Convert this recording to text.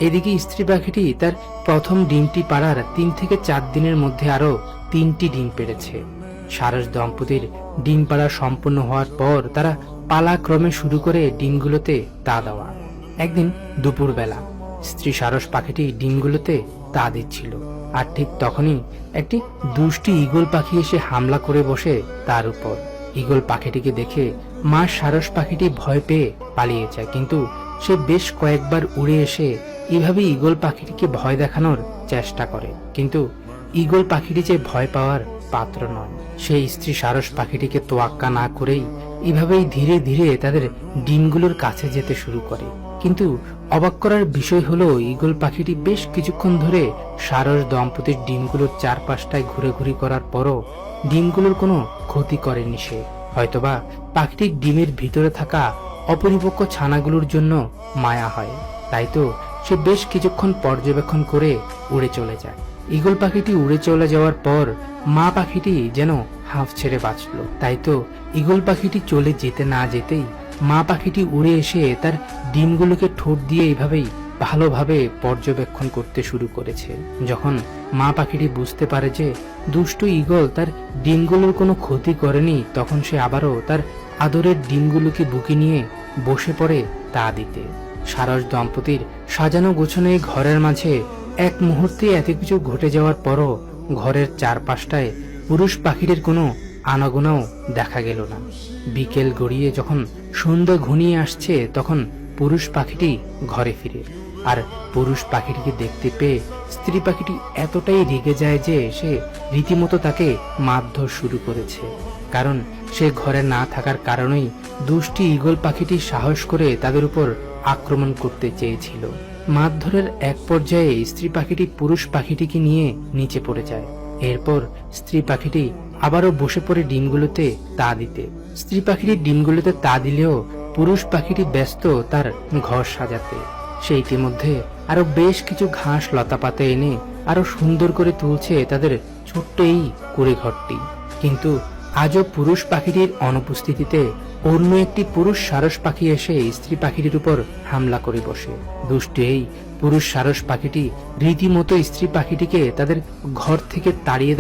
এদিকে স্ত্রী পাখিটি তার প্রথম ডিমটি পাড়ার 3 থেকে 4 দিনের মধ্যে আরো 3টি ডিম পেড়েছে। সারস দম্পতির ডিম পাড়া সম্পূর্ণ হওয়ার পর তারা পালাক্রমে শুরু করে ডিমগুলোতে তা দেওয়া। একদিন দুপুরবেলা স্ত্রী সারস পাখিটি ডিমগুলোতে তা দিচ্ছিল, আর ঠিক তখনই একটি দুষ্টি ঈগল পাখি এসে হামলা করে বসে তার উপর। ঈগল পাখিটিকে দেখে মা সারস পাখিটি ভয় পেয়ে পালিয়ে যায়, কিন্তু সে বেশ কয়েকবার উড়ে এসে এভাবে ঈগল পাখিটিকে ভয় দেখানোর চেষ্টা করে, কিন্তু ঈগল পাখিটি যে ভয় পাওয়ার পাত্র নয়। সেই স্ত্রী সারস পাখিটিকে তোয়াক্কা না করেই এভাবেই ধীরে ধীরে তাদের ডিমগুলোর কাছে যেতে শুরু করে। কিন্তু অবাক করার বিষয় হলো, ঈগল পাখিটি বেশ কিছুক্ষণ ধরে সারস দম্পতির ডিমগুলোর চারপাশটায় ঘুরে করার পরও ডিমগুলোর কোনো ক্ষতি করেনি সে। হয়তোবা পাখিটির ডিমের ভিতরে থাকা অপরিপক্ক ছানাগুলোর জন্য মায়া হয়, তাই তো সে বেশ কিছুক্ষণ পর্যবেক্ষণ করে উড়ে চলে যায়। ঈগল পাখিটি উড়ে চলে যাওয়ার পর মা পাখিটি যেন হাঁফ ছেড়ে বাঁচল। তাই তো ঈগল পাখিটি চলে যেতে না যেতেই মা পাখিটি উড়ে এসে তার ডিমগুলোকে ঠোঁট দিয়ে এইভাবেই ভালোভাবে পর্যবেক্ষণ করতে শুরু করেছে। যখন মা পাখিটি বুঝতে পারে যে দুষ্টু ঈগল তার ডিমগুলোর কোনো ক্ষতি করেনি, তখন সে আবারও তার আদরের ডিমগুলোকে বুকে নিয়ে বসে পড়ে তা দিতে। সারস দম্পতির সাজানো গোছানো এই ঘরের মাঝে এক মুহূর্তে এত কিছু ঘটে যাওয়ার পরও ঘরের চারপাশটায় পুরুষ পাখিটির কোনো আনাগোনাও দেখা গেল না। বিকেল গড়িয়ে যখন সন্ধ্যা ঘনিয়ে আসছে, তখন পুরুষ পাখিটি ঘরে ফিরে। আর পুরুষ পাখিটিকে দেখতে পেয়ে স্ত্রী পাখিটি এতটাই রেগে যায় যে সে রীতিমতো তাকে মারধর শুরু করেছে। কারণ সে ঘরে না থাকার কারণেই দুষ্টি ঈগল পাখিটি সাহস করে তাদের উপর আক্রমণ করতে চেয়েছিল। মারধরের এক পর্যায়ে স্ত্রী পাখিটি পুরুষ পাখিটিকে নিয়ে নিচে পড়ে যায়। এরপর স্ত্রী পাখিটি আবারও বসে পড়ে ডিমগুলোতে তা দিতে। স্ত্রী পাখিটির ডিমগুলোতে তা দিলেও পুরুষ পাখিটি ব্যস্ত তার ঘর সাজাতে। সে ইতিমধ্যে আরো বেশ কিছু ঘাস লতাপাতা এনে আরো সুন্দর করে তুলছে তাদের ছোট্ট এই কুড়ে ঘরটি। কিন্তু আজও পুরুষ পাখিটির অনুপস্থিতিতে অন্য একটি পুরুষ সারস পাখি এসে স্ত্রী পাখিটির উপর হামলা করে বসে। দুষ্ট এই পুরুষ সারস পাখিটি রীতিমতো স্ত্রী পাখিটিকে তাদের ঘর থেকে তাড়িয়ে